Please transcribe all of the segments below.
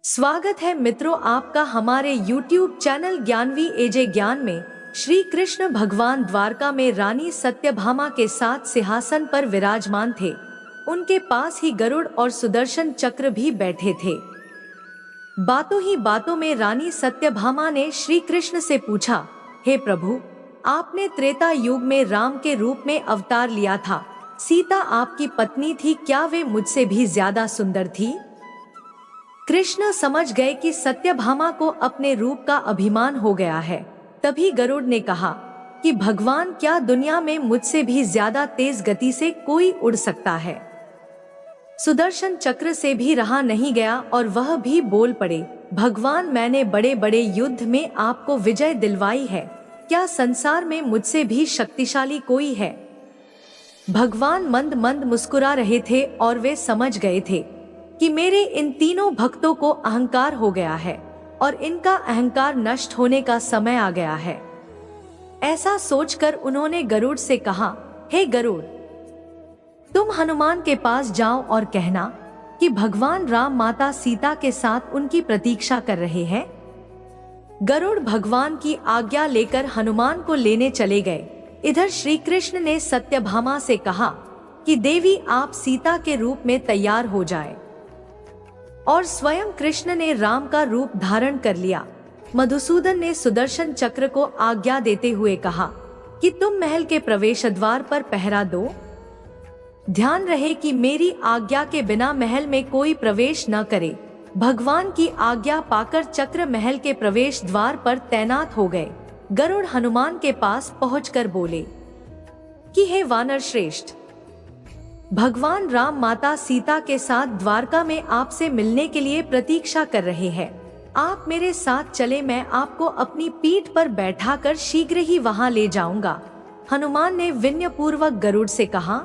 स्वागत है मित्रों आपका हमारे YouTube चैनल ज्ञानवी एजे ज्ञान में। श्री कृष्ण भगवान द्वारका में रानी सत्यभामा के साथ सिंहासन पर विराजमान थे। उनके पास ही गरुड़ और सुदर्शन चक्र भी बैठे थे। बातों ही बातों में रानी सत्यभामा ने श्री कृष्ण से पूछा, हे प्रभु, आपने त्रेता युग में राम के रूप में अवतार लिया था। सीता आपकी पत्नी थी, क्या वे मुझसे भी ज्यादा सुंदर थी? कृष्ण समझ गए कि सत्यभामा को अपने रूप का अभिमान हो गया है। तभी गरुड़ ने कहा कि भगवान, क्या दुनिया में मुझसे भी ज्यादा तेज गति से कोई उड़ सकता है? सुदर्शन चक्र से भी रहा नहीं गया और वह भी बोल पड़े, भगवान, मैंने बड़े बड़े युद्ध में आपको विजय दिलवाई है, क्या संसार में मुझसे भी शक्तिशाली कोई है? भगवान मंद मंद मुस्कुरा रहे थे और वे समझ गए थे कि मेरे इन तीनों भक्तों को अहंकार हो गया है और इनका अहंकार नष्ट होने का समय आ गया है। ऐसा सोचकर उन्होंने गरुड़ से कहा, हे गरुड़, तुम हनुमान के पास जाओ और कहना कि भगवान राम माता सीता के साथ उनकी प्रतीक्षा कर रहे हैं। गरुड़ भगवान की आज्ञा लेकर हनुमान को लेने चले गए। इधर श्री कृष्ण ने सत्यभामा से कहा कि देवी, आप सीता के रूप में तैयार हो जाए। और स्वयं कृष्ण ने राम का रूप धारण कर लिया। मधुसूदन ने सुदर्शन चक्र को आज्ञा देते हुए कहा कि तुम महल के प्रवेश द्वार पर पहरा दो। ध्यान रहे कि मेरी आज्ञा के बिना महल में कोई प्रवेश न करे। भगवान की आज्ञा पाकर चक्र महल के प्रवेश द्वार पर तैनात हो गए। गरुड़ हनुमान के पास पहुंचकर बोले कि हे वानर श्रेष्ठ, भगवान राम माता सीता के साथ द्वारका में आपसे मिलने के लिए प्रतीक्षा कर रहे हैं। आप मेरे साथ चले, मैं आपको अपनी पीठ पर बैठाकर शीघ्र ही वहां ले जाऊंगा। हनुमान ने विनयपूर्वक गरुड़ से कहा,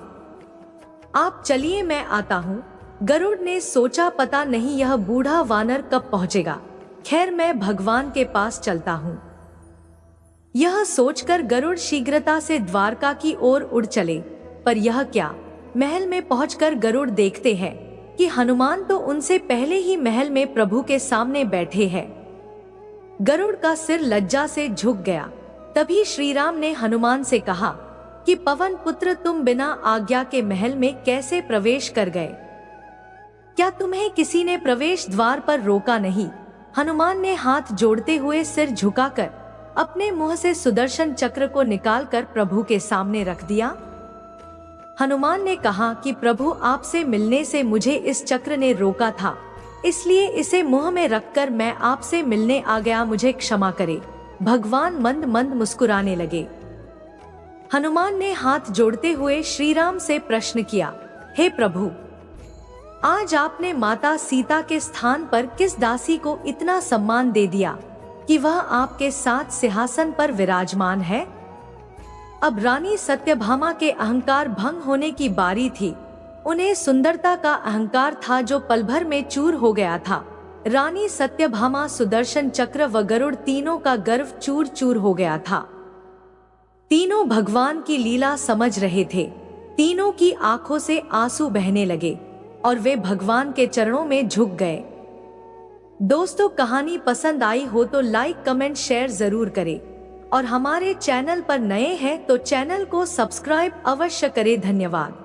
आप चलिए, मैं आता हूँ। गरुड़ ने सोचा, पता नहीं यह बूढ़ा वानर कब पहुंचेगा। खैर, मैं भगवान के पास चलता हूँ। यह सोचकर गरुड़ शीघ्रता से द्वारका की ओर उड़ चले। पर यह क्या, महल में पहुंचकर गरुड़ देखते हैं कि हनुमान तो उनसे पहले ही महल में प्रभु के सामने बैठे हैं। गरुड़ का सिर लज्जा से झुक गया। तभी श्री राम ने हनुमान से कहा कि पवन पुत्र, तुम बिना आज्ञा के महल में कैसे प्रवेश कर गए? क्या तुम्हें किसी ने प्रवेश द्वार पर रोका नहीं? हनुमान ने हाथ जोड़ते हुए सिर झुकाकर अपने मुंह से सुदर्शन चक्र को निकालकर प्रभु के सामने रख दिया। हनुमान ने कहा कि प्रभु, आपसे मिलने से मुझे इस चक्र ने रोका था, इसलिए इसे मुंह में रखकर मैं आपसे मिलने आ गया, मुझे क्षमा करे। भगवान मंद मंद मुस्कुराने लगे। हनुमान ने हाथ जोड़ते हुए श्री राम से प्रश्न किया, हे प्रभु, आज आपने माता सीता के स्थान पर किस दासी को इतना सम्मान दे दिया कि वह आपके साथ सिंहासन पर विराजमान है? अब रानी सत्यभामा के अहंकार भंग होने की बारी थी। उन्हें सुंदरता का अहंकार था जो पल भर में चूर हो गया था। रानी सत्यभामा, सुदर्शन चक्र व गरुड़, तीनों का गर्व चूर चूर हो गया था। तीनों भगवान की लीला समझ रहे थे। तीनों की आंखों से आंसू बहने लगे और वे भगवान के चरणों में झुक गए। दोस्तों, कहानी पसंद आई हो तो लाइक, कमेंट, शेयर जरूर करें और हमारे चैनल पर नए हैं तो चैनल को सब्सक्राइब अवश्य करें। धन्यवाद।